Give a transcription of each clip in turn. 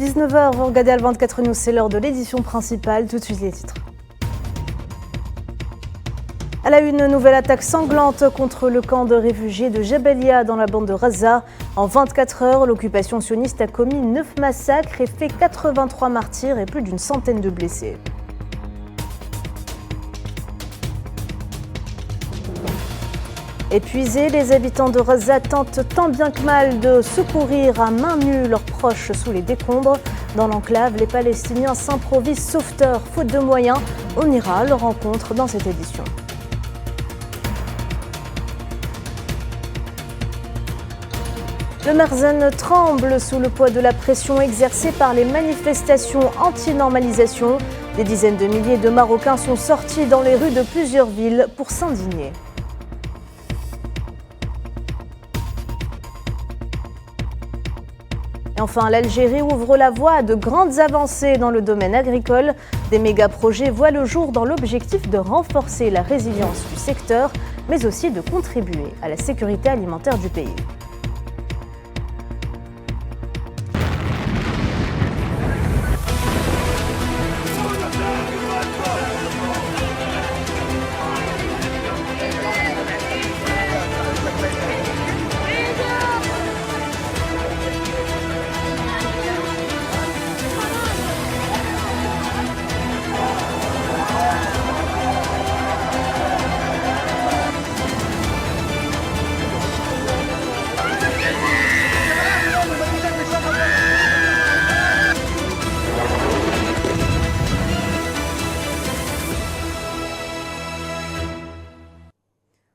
19h, vous regardez Al24 News, c'est l'heure de l'édition principale. Tout de suite les titres. À la une, nouvelle attaque sanglante contre le camp de réfugiés de Jabalia dans la bande de Gaza. En 24 heures, l'occupation sioniste a commis 9 massacres et fait 83 martyrs et plus d'une centaine de blessés. Épuisés, les habitants de Gaza tentent tant bien que mal de secourir à main nue leurs proches sous les décombres. Dans l'enclave, les Palestiniens s'improvisent sauveteurs faute de moyens. On ira à leur rencontre dans cette édition. Le Merzen tremble sous le poids de la pression exercée par les manifestations anti-normalisation. Des dizaines de milliers de Marocains sont sortis dans les rues de plusieurs villes pour s'indigner. Et enfin, l'Algérie ouvre la voie à de grandes avancées dans le domaine agricole. Des méga-projets voient le jour dans l'objectif de renforcer la résilience du secteur, mais aussi de contribuer à la sécurité alimentaire du pays.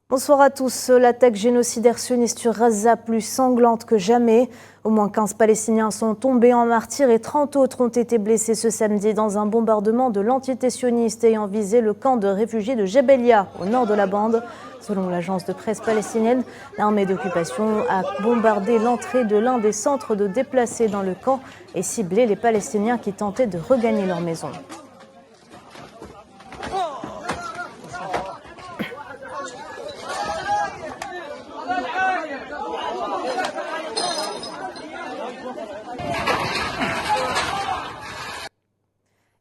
Bonsoir à tous. L'attaque génocidaire sioniste sur Gaza plus sanglante que jamais. Au moins 15 Palestiniens sont tombés en martyrs et 30 autres ont été blessés ce samedi dans un bombardement de l'entité sioniste ayant visé le camp de réfugiés de Jabalia, au nord de la bande. Selon l'agence de presse palestinienne, l'armée d'occupation a bombardé l'entrée de l'un des centres de déplacés dans le camp et ciblé les Palestiniens qui tentaient de regagner leur maison.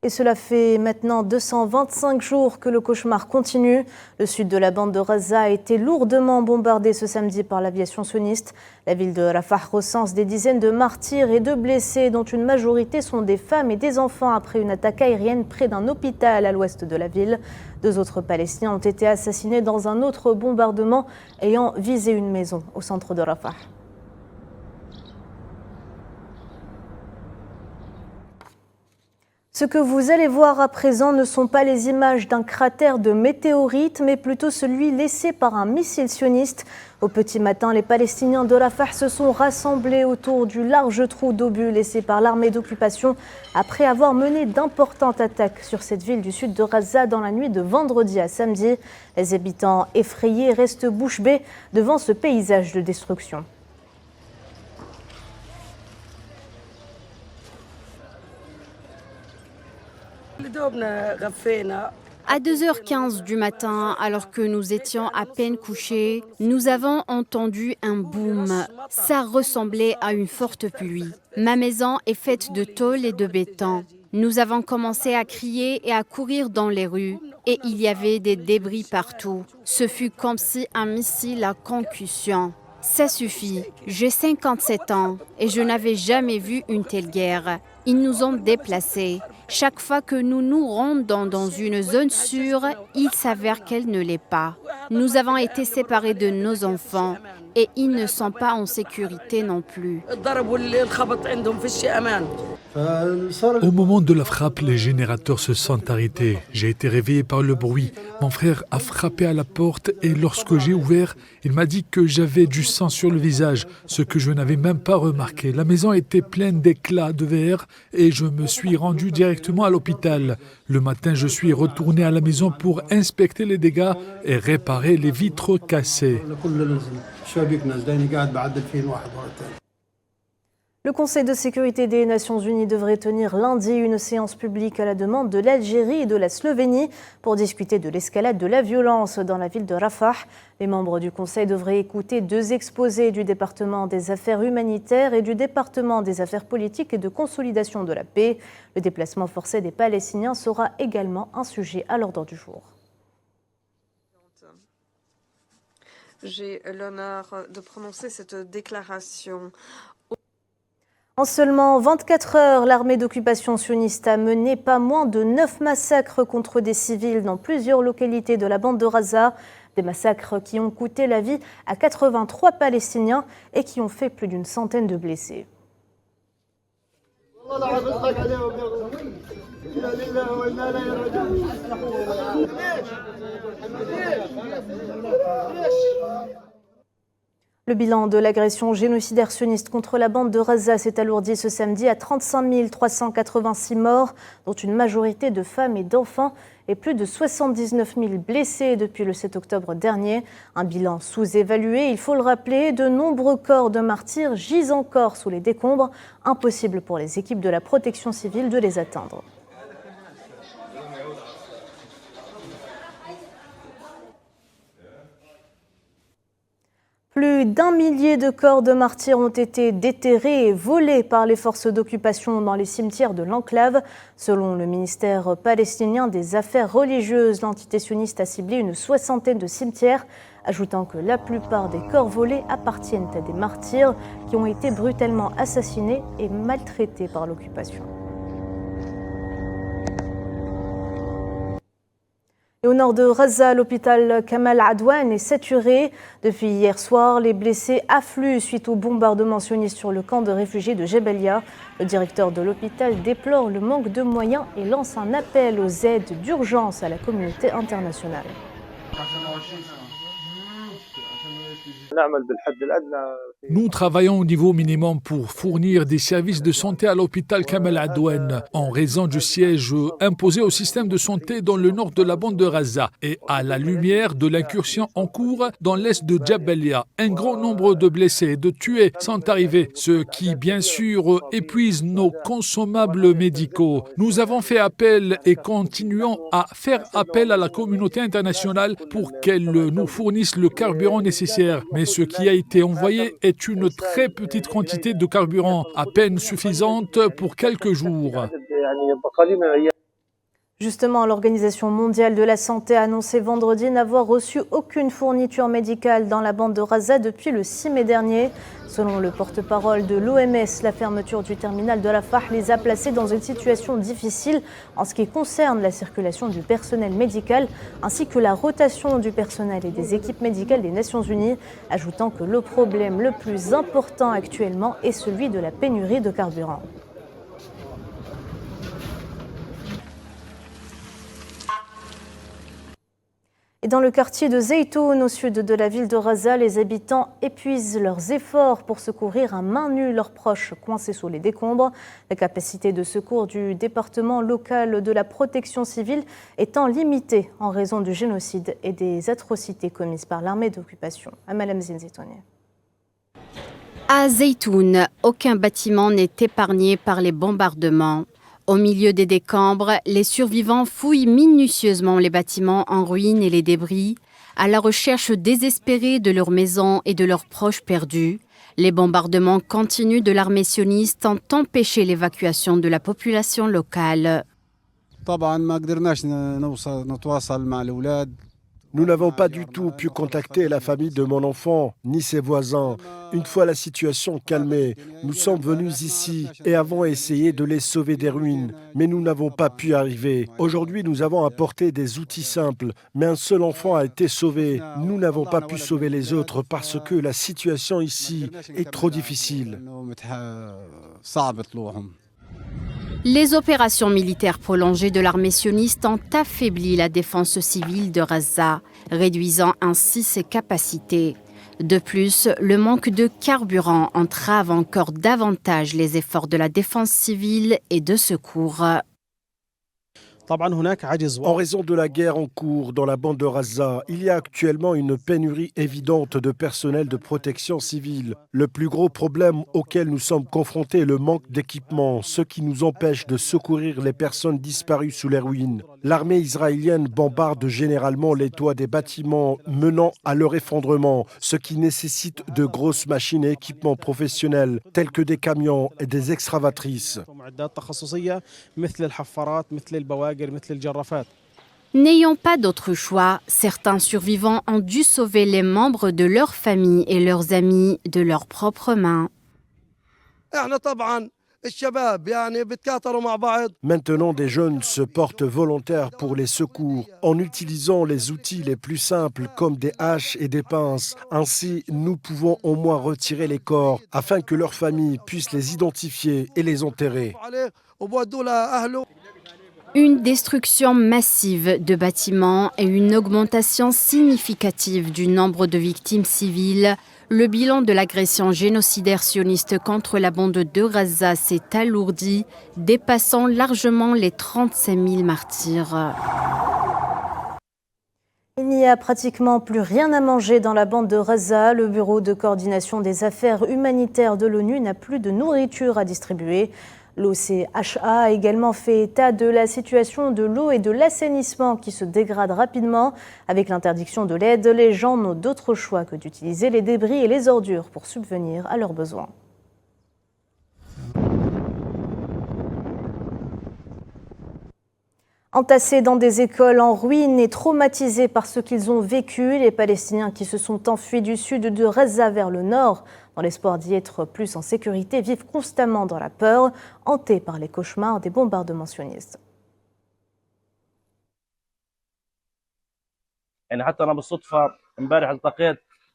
Et cela fait maintenant 225 jours que le cauchemar continue. Le sud de la bande de Gaza a été lourdement bombardé ce samedi par l'aviation sioniste. La ville de Rafah recense des dizaines de martyrs et de blessés, dont une majorité sont des femmes et des enfants après une attaque aérienne près d'un hôpital à l'ouest de la ville. 2 autres Palestiniens ont été assassinés dans un autre bombardement ayant visé une maison au centre de Rafah. Ce que vous allez voir à présent ne sont pas les images d'un cratère de météorite, mais plutôt celui laissé par un missile sioniste. Au petit matin, les Palestiniens de Rafah se sont rassemblés autour du large trou d'obus laissé par l'armée d'occupation après avoir mené d'importantes attaques sur cette ville du sud de Gaza dans la nuit de vendredi à samedi. Les habitants effrayés restent bouche bée devant ce paysage de destruction. À 2h15 du matin, alors que nous étions à peine couchés, nous avons entendu un boom. Ça ressemblait à une forte pluie. Ma maison est faite de tôle et de béton. Nous avons commencé à crier et à courir dans les rues. Et il y avait des débris partout. Ce fut comme si un missile à concussion. Ça suffit. J'ai 57 ans et je n'avais jamais vu une telle guerre. Ils nous ont déplacés. Chaque fois que nous nous rendons dans une zone sûre, il s'avère qu'elle ne l'est pas. Nous avons été séparés de nos enfants et ils ne sont pas en sécurité non plus. Au moment de la frappe, les générateurs se sont arrêtés. J'ai été réveillé par le bruit. Mon frère a frappé à la porte et lorsque j'ai ouvert, il m'a dit que j'avais du sang sur le visage, ce que je n'avais même pas remarqué. La maison était pleine d'éclats de verre et je me suis rendu directement à l'hôpital. Le matin, je suis retourné à la maison pour inspecter les dégâts et réparer les vitres cassées. Le Conseil de sécurité des Nations Unies devrait tenir lundi une séance publique à la demande de l'Algérie et de la Slovénie pour discuter de l'escalade de la violence dans la ville de Rafah. Les membres du Conseil devraient écouter 2 exposés du département des affaires humanitaires et du département des affaires politiques et de consolidation de la paix. Le déplacement forcé des Palestiniens sera également un sujet à l'ordre du jour. J'ai l'honneur de prononcer cette déclaration. En seulement 24 heures, l'armée d'occupation sioniste a mené pas moins de 9 massacres contre des civils dans plusieurs localités de la bande de Gaza. Des massacres qui ont coûté la vie à 83 Palestiniens et qui ont fait plus d'une centaine de blessés. Le bilan de l'agression génocidaire sioniste contre la bande de Gaza s'est alourdi ce samedi à 35 386 morts, dont une majorité de femmes et d'enfants, et plus de 79 000 blessés depuis le 7 octobre dernier. Un bilan sous-évalué, il faut le rappeler, de nombreux corps de martyrs gisent encore sous les décombres, impossible pour les équipes de la protection civile de les atteindre. Plus d'1 millier de corps de martyrs ont été déterrés et volés par les forces d'occupation dans les cimetières de l'enclave. Selon le ministère palestinien des Affaires religieuses, l'entité sioniste a ciblé une 60aine de cimetières, ajoutant que la plupart des corps volés appartiennent à des martyrs qui ont été brutalement assassinés et maltraités par l'occupation. Et au nord de Gaza, l'hôpital Kamal Adwan est saturé. Depuis hier soir, les blessés affluent suite au bombardement sioniste sur le camp de réfugiés de Jabalia. Le directeur de l'hôpital déplore le manque de moyens et lance un appel aux aides d'urgence à la communauté internationale. Nous travaillons au niveau minimum pour fournir des services de santé à l'hôpital Kamal Adwan en raison du siège imposé au système de santé dans le nord de la bande de Gaza et à la lumière de l'incursion en cours dans l'est de Jabalia. Un grand nombre de blessés et de tués sont arrivés, ce qui bien sûr épuise nos consommables médicaux. Nous avons fait appel et continuons à faire appel à la communauté internationale pour qu'elle nous fournisse le carburant nécessaire. Mais ce qui a été envoyé est une très petite quantité de carburant, à peine suffisante pour quelques jours. Justement, l'Organisation mondiale de la santé a annoncé vendredi n'avoir reçu aucune fourniture médicale dans la bande de Gaza depuis le 6 mai dernier. Selon le porte-parole de l'OMS, la fermeture du terminal de Rafah les a placés dans une situation difficile en ce qui concerne la circulation du personnel médical ainsi que la rotation du personnel et des équipes médicales des Nations Unies, ajoutant que le problème le plus important actuellement est celui de la pénurie de carburant. Et dans le quartier de Zeytoun, au sud de la ville de Gaza, les habitants épuisent leurs efforts pour secourir à main nue leurs proches coincés sous les décombres. La capacité de secours du département local de la protection civile étant limitée en raison du génocide et des atrocités commises par l'armée d'occupation. Amalam Zeytouni. À Zeytoun, aucun bâtiment n'est épargné par les bombardements. Au milieu des décombres, les survivants fouillent minutieusement les bâtiments en ruine et les débris, à la recherche désespérée de leurs maisons et de leurs proches perdus. Les bombardements continus de l'armée sioniste ont empêché l'évacuation de la population locale. Nous n'avons pas du tout pu contacter la famille de mon enfant, ni ses voisins. Une fois la situation calmée, nous sommes venus ici et avons essayé de les sauver des ruines, mais nous n'avons pas pu arriver. Aujourd'hui, nous avons apporté des outils simples, mais un seul enfant a été sauvé. Nous n'avons pas pu sauver les autres parce que la situation ici est trop difficile. Les opérations militaires prolongées de l'armée sioniste ont affaibli la défense civile de Gaza, réduisant ainsi ses capacités. De plus, le manque de carburant entrave encore davantage les efforts de la défense civile et de secours. En raison de la guerre en cours dans la bande de Gaza, il y a actuellement une pénurie évidente de personnel de protection civile. Le plus gros problème auquel nous sommes confrontés est le manque d'équipement, ce qui nous empêche de secourir les personnes disparues sous les ruines. L'armée israélienne bombarde généralement les toits des bâtiments menant à leur effondrement, ce qui nécessite de grosses machines et équipements professionnels tels que des camions et des excavatrices. N'ayant pas d'autre choix, certains survivants ont dû sauver les membres de leur famille et leurs amis de leurs propres mains. Maintenant, des jeunes se portent volontaires pour les secours en utilisant les outils les plus simples comme des haches et des pinces. Ainsi, nous pouvons au moins retirer les corps afin que leurs familles puissent les identifier et les enterrer. Une destruction massive de bâtiments et une augmentation significative du nombre de victimes civiles. Le bilan de l'agression génocidaire sioniste contre la bande de Gaza s'est alourdi, dépassant largement les 35 000 martyrs. Il n'y a pratiquement plus rien à manger dans la bande de Gaza. Le Bureau de coordination des affaires humanitaires de l'ONU n'a plus de nourriture à distribuer. L'OCHA a également fait état de la situation de l'eau et de l'assainissement qui se dégradent rapidement. Avec l'interdiction de l'aide, les gens n'ont d'autre choix que d'utiliser les débris et les ordures pour subvenir à leurs besoins. Entassés dans des écoles en ruine et traumatisés par ce qu'ils ont vécu, les Palestiniens qui se sont enfuis du sud de Gaza vers le nord, dans l'espoir d'y être plus en sécurité, vivent constamment dans la peur, hantés par les cauchemars des bombardements sionistes.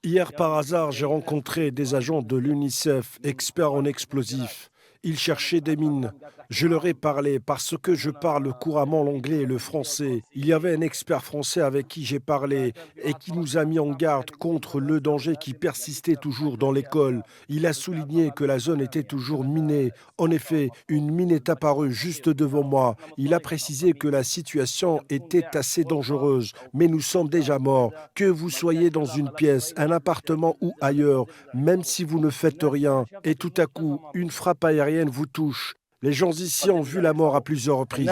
Hier, par hasard, j'ai rencontré des agents de l'UNICEF, experts en explosifs. Ils cherchaient des mines. Je leur ai parlé parce que je parle couramment l'anglais et le français. Il y avait un expert français avec qui j'ai parlé et qui nous a mis en garde contre le danger qui persistait toujours dans l'école. Il a souligné que la zone était toujours minée. En effet, une mine est apparue juste devant moi. Il a précisé que la situation était assez dangereuse, mais nous sommes déjà morts. Que vous soyez dans une pièce, un appartement ou ailleurs, même si vous ne faites rien, et tout à coup, une frappe aérienne vous touche. Les gens ici ont vu la mort à plusieurs reprises.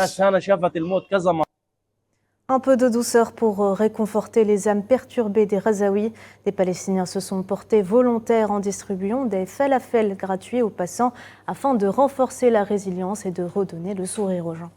Un peu de douceur pour réconforter les âmes perturbées des Gazaouis. Des Palestiniens se sont portés volontaires en distribuant des falafels gratuits aux passants afin de renforcer la résilience et de redonner le sourire aux gens.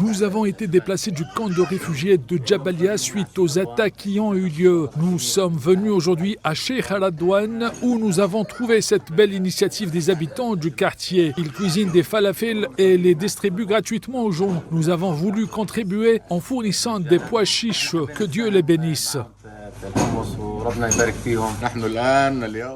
Nous avons été déplacés du camp de réfugiés de Jabalia suite aux attaques qui ont eu lieu. Nous sommes venus aujourd'hui à Sheikh al-Adwan où nous avons trouvé cette belle initiative des habitants du quartier. Ils cuisinent des falafels et les distribuent gratuitement aux gens. Nous avons voulu contribuer en fournissant des pois chiches. Que Dieu les bénisse.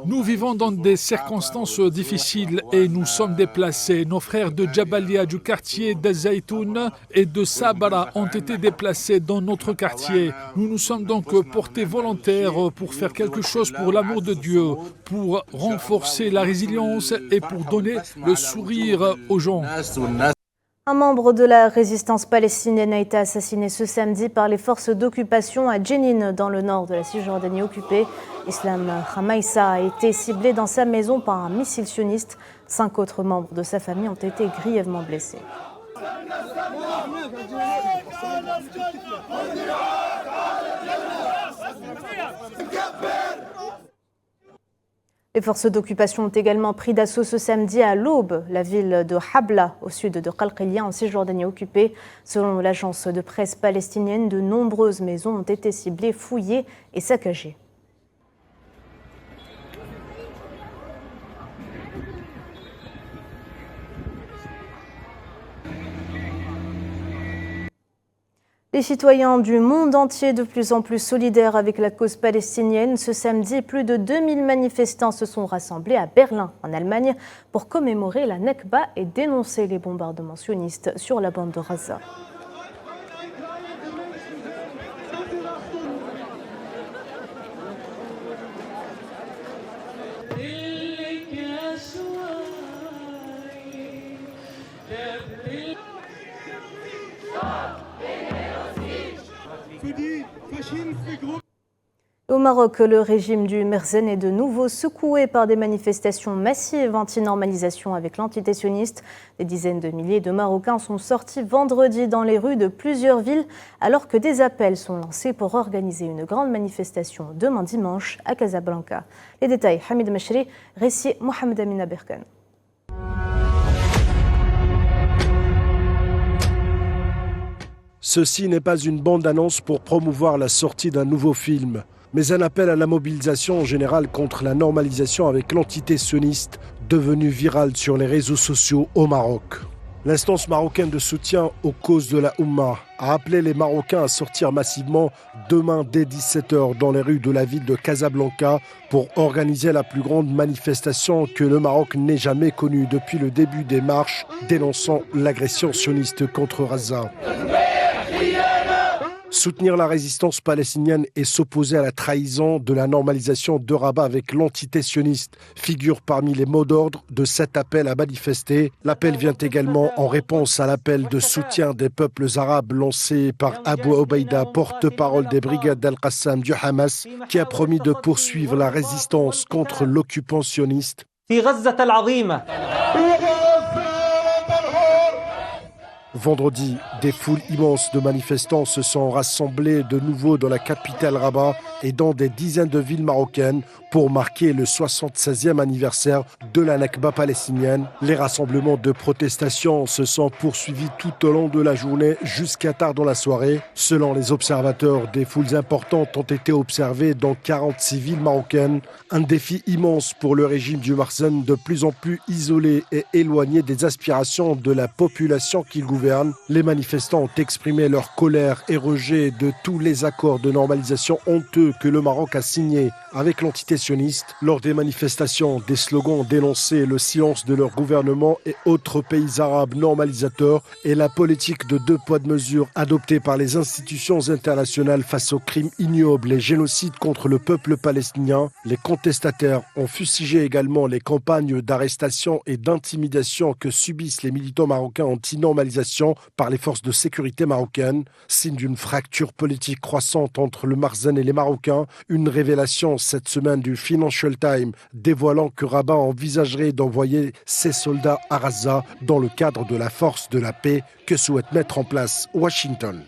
Nous vivons dans des circonstances difficiles et nous sommes déplacés. Nos frères de Jabalia du quartier d'Azaïtoun et de Sabra ont été déplacés dans notre quartier. Nous nous sommes donc portés volontaires pour faire quelque chose pour l'amour de Dieu, pour renforcer la résilience et pour donner le sourire aux gens. Un membre de la résistance palestinienne a été assassiné ce samedi par les forces d'occupation à Jenin, dans le nord de la Cisjordanie occupée. Islam Khamaïssa a été ciblé dans sa maison par un missile sioniste. 5 autres membres de sa famille ont été grièvement blessés. Les forces d'occupation ont également pris d'assaut ce samedi à l'aube la ville de Habla, au sud de Qalqilia, en Cisjordanie occupée. Selon l'agence de presse palestinienne, de nombreuses maisons ont été ciblées, fouillées et saccagées. Les citoyens du monde entier de plus en plus solidaires avec la cause palestinienne. Ce samedi, plus de 2000 manifestants se sont rassemblés à Berlin, en Allemagne, pour commémorer la Nakba et dénoncer les bombardements sionistes sur la bande de Gaza. Au Maroc, le régime du Merzen est de nouveau secoué par des manifestations massives anti-normalisation avec l'entité sioniste. Des dizaines de milliers de Marocains sont sortis vendredi dans les rues de plusieurs villes alors que des appels sont lancés pour organiser une grande manifestation demain dimanche à Casablanca. Les détails, Hamid Machri, récit Mohamed Amina Berkan. Ceci n'est pas une bande-annonce pour promouvoir la sortie d'un nouveau film, mais un appel à la mobilisation générale contre la normalisation avec l'entité sioniste devenue virale sur les réseaux sociaux au Maroc. L'instance marocaine de soutien aux causes de la Oumma a appelé les Marocains à sortir massivement demain dès 17h dans les rues de la ville de Casablanca pour organiser la plus grande manifestation que le Maroc n'ait jamais connue depuis le début des marches dénonçant l'agression sioniste contre Gaza. Soutenir la résistance palestinienne et s'opposer à la trahison de la normalisation de Rabat avec l'entité sioniste figure parmi les mots d'ordre de cet appel à manifester. L'appel vient également en réponse à l'appel de soutien des peuples arabes lancé par Abu Obeida, porte-parole des brigades Al-Qassam du Hamas, qui a promis de poursuivre la résistance contre l'occupant sioniste. Vendredi, des foules immenses de manifestants se sont rassemblés de nouveau dans la capitale Rabat et dans des dizaines de villes marocaines pour marquer le 76e anniversaire de la Nakba palestinienne. Les rassemblements de protestation se sont poursuivis tout au long de la journée jusqu'à tard dans la soirée. Selon les observateurs, des foules importantes ont été observées dans 46 villes marocaines. Un défi immense pour le régime du Merzen, de plus en plus isolé et éloigné des aspirations de la population qu'il gouverne. Les manifestants ont exprimé leur colère et rejet de tous les accords de normalisation honteux que le Maroc a signés avec l'entité sioniste. Lors des manifestations, des slogans ont dénoncé le silence de leur gouvernement et autres pays arabes normalisateurs et la politique de deux poids deux mesures adoptée par les institutions internationales face aux crimes ignobles et génocides contre le peuple palestinien. Les contestataires ont fustigé également les campagnes d'arrestation et d'intimidation que subissent les militants marocains anti-normalisation par les forces de sécurité marocaines. Signe d'une fracture politique croissante entre le Merzen et les Marocains, une révélation cette semaine du Financial Times dévoilant que Rabat envisagerait d'envoyer ses soldats à Gaza dans le cadre de la force de la paix que souhaite mettre en place Washington.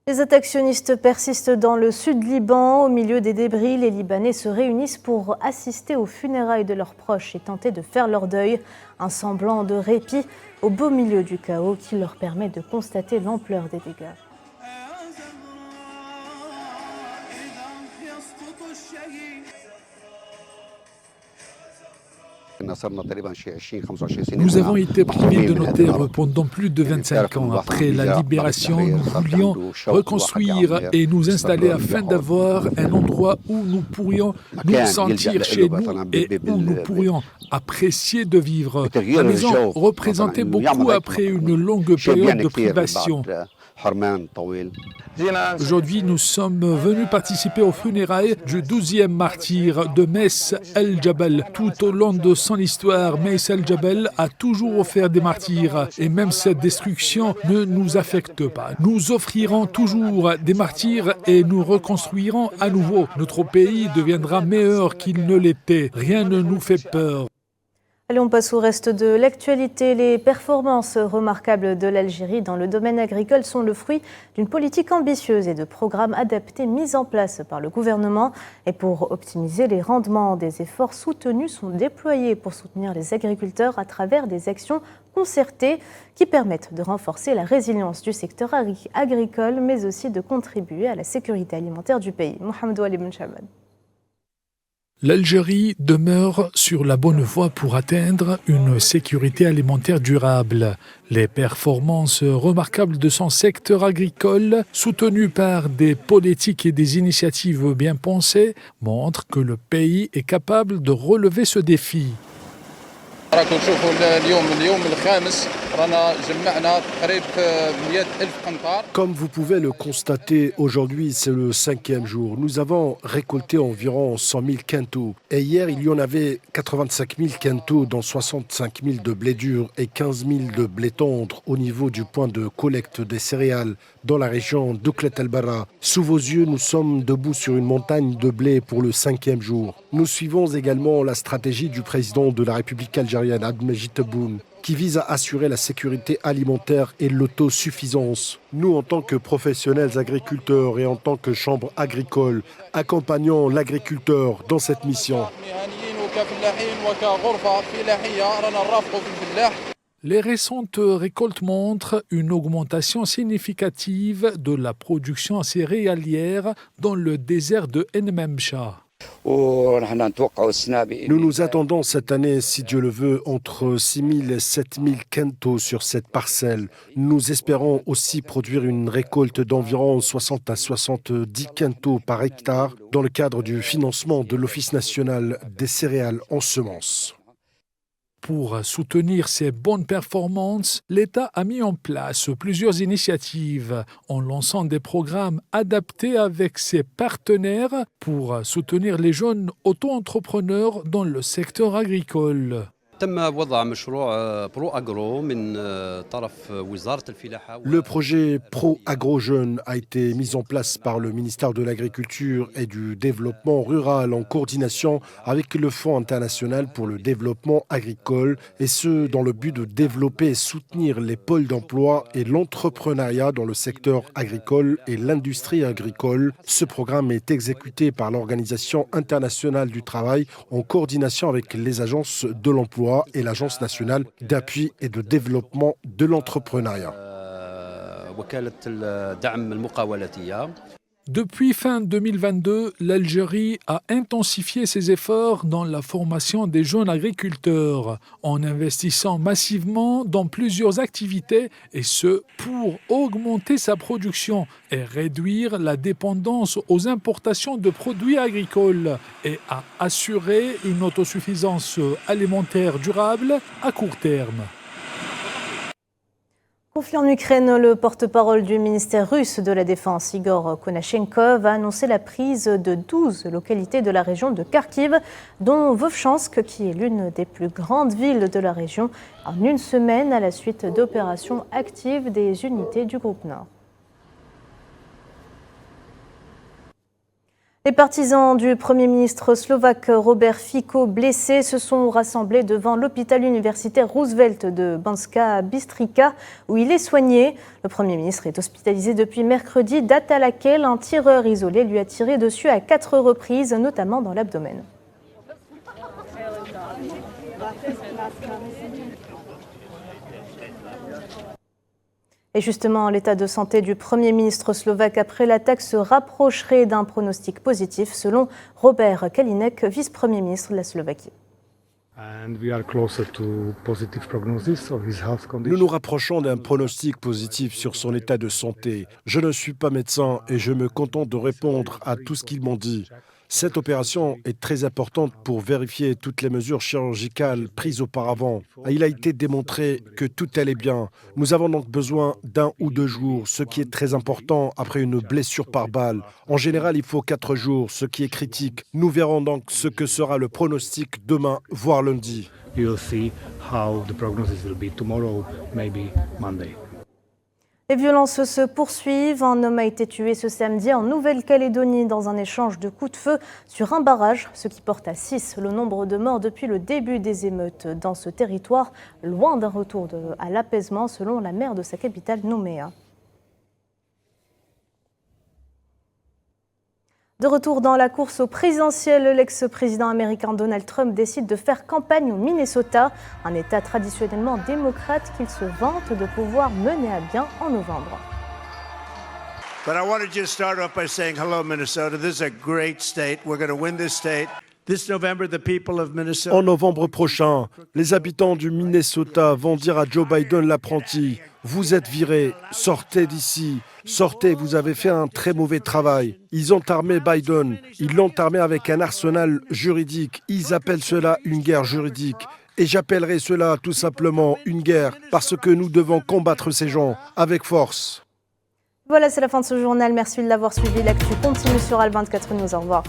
Les attaques sionistes persistent dans le sud Liban. Au milieu des débris, les Libanais se réunissent pour assister aux funérailles de leurs proches et tenter de faire leur deuil. Un semblant de répit au beau milieu du chaos qui leur permet de constater l'ampleur des dégâts. Nous avons été privés de nos terres pendant plus de 25 ans. Après la libération, nous voulions reconstruire et nous installer afin d'avoir un endroit où nous pourrions nous sentir chez nous et où nous pourrions apprécier de vivre. La maison représentait beaucoup après une longue période de privation. Aujourd'hui, nous sommes venus participer aux funérailles du 12e martyr de Mess el-Jabel. Tout au long de son histoire, Mess el-Jabel a toujours offert des martyrs et même cette destruction ne nous affecte pas. Nous offrirons toujours des martyrs et nous reconstruirons à nouveau. Notre pays deviendra meilleur qu'il ne l'était. Rien ne nous fait peur. Allez, on passe au reste de l'actualité. Les performances remarquables de l'Algérie dans le domaine agricole sont le fruit d'une politique ambitieuse et de programmes adaptés mis en place par le gouvernement. Et pour optimiser les rendements, des efforts soutenus sont déployés pour soutenir les agriculteurs à travers des actions concertées qui permettent de renforcer la résilience du secteur agricole, mais aussi de contribuer à la sécurité alimentaire du pays. Mohamedou Ali Ben Chamad. L'Algérie demeure sur la bonne voie pour atteindre une sécurité alimentaire durable. Les performances remarquables de son secteur agricole, soutenues par des politiques et des initiatives bien pensées, montrent que le pays est capable de relever ce défi. Comme vous pouvez le constater, aujourd'hui c'est le 5e jour. Nous avons récolté environ 100 000 quintaux. Et hier, il y en avait 85 000 quintaux, dont 65 000 de blé dur et 15 000 de blé tendre au niveau du point de collecte des céréales dans la région d'Ouklet el-Barra. Sous vos yeux, nous sommes debout sur une montagne de blé pour le 5e jour. Nous suivons également la stratégie du président de la République algérienne, Abdelmajid Tebboune, qui vise à assurer la sécurité alimentaire et l'autosuffisance. Nous, en tant que professionnels agriculteurs et en tant que chambre agricole, accompagnons l'agriculteur dans cette mission. Les récentes récoltes montrent une augmentation significative de la production céréalière dans le désert de N'Memcha. Nous nous attendons cette année, si Dieu le veut, entre 6 000 et 7 000 quintaux sur cette parcelle. Nous espérons aussi produire une récolte d'environ 60 à 70 quintaux par hectare dans le cadre du financement de l'Office national des céréales en semences. Pour soutenir ces bonnes performances, l'État a mis en place plusieurs initiatives en lançant des programmes adaptés avec ses partenaires pour soutenir les jeunes auto-entrepreneurs dans le secteur agricole. Le projet Pro Agro Jeunes a été mis en place par le ministère de l'Agriculture et du Développement rural en coordination avec le Fonds international pour le développement agricole, et ce dans le but de développer et soutenir les pôles d'emploi et l'entrepreneuriat dans le secteur agricole et l'industrie agricole. Ce programme est exécuté par l'Organisation internationale du travail en coordination avec les agences de l'emploi et l'Agence nationale d'appui et de développement de l'entrepreneuriat. Depuis fin 2022, l'Algérie a intensifié ses efforts dans la formation des jeunes agriculteurs en investissant massivement dans plusieurs activités, et ce pour augmenter sa production et réduire la dépendance aux importations de produits agricoles et à assurer une autosuffisance alimentaire durable à court terme. Conflit en Ukraine, le porte-parole du ministère russe de la Défense, Igor Konashenkov, a annoncé la prise de 12 localités de la région de Kharkiv, dont Vovchansk, qui est l'une des plus grandes villes de la région, en une semaine à la suite d'opérations actives des unités du groupe Nord. Les partisans du Premier ministre slovaque Robert Fico, blessé, se sont rassemblés devant l'hôpital universitaire Roosevelt de Banská Bystrica, où il est soigné. Le Premier ministre est hospitalisé depuis mercredi, date à laquelle un tireur isolé lui a tiré dessus à 4 reprises, notamment dans l'abdomen. Et justement, l'état de santé du Premier ministre slovaque après l'attaque se rapprocherait d'un pronostic positif, selon Robert Kalinek, vice-premier ministre de la Slovaquie. Nous nous rapprochons d'un pronostic positif sur son état de santé. Je ne suis pas médecin et je me contente de répondre à tout ce qu'ils m'ont dit. Cette opération est très importante pour vérifier toutes les mesures chirurgicales prises auparavant. Il a été démontré que tout allait bien. Nous avons donc besoin d'1 ou 2 jours, ce qui est très important après une blessure par balle. En général, il faut 4 jours, ce qui est critique. Nous verrons donc ce que sera le pronostic demain, voire lundi. Les violences se poursuivent. Un homme a été tué ce samedi en Nouvelle-Calédonie dans un échange de coups de feu sur un barrage, ce qui porte à 6 le nombre de morts depuis le début des émeutes dans ce territoire, loin d'un retour à l'apaisement selon la maire de sa capitale Nouméa. De retour dans la course au présidentiel, l'ex-président américain Donald Trump décide de faire campagne au Minnesota, un État traditionnellement démocrate qu'il se vante de pouvoir mener à bien en novembre. But I want to just start off by saying hello, Minnesota. This is a great state. We're going to win this state. This November, the people of Minnesota. En novembre prochain, les habitants du Minnesota vont dire à Joe Biden l'apprenti, vous êtes viré, sortez d'ici, sortez, vous avez fait un très mauvais travail. Ils ont armé Biden, ils l'ont armé avec un arsenal juridique, ils appellent cela une guerre juridique. Et j'appellerai cela tout simplement une guerre, parce que nous devons combattre ces gens avec force. Voilà, c'est la fin de ce journal. Merci de l'avoir suivi. L'actu continue sur Al 24 News. Au revoir.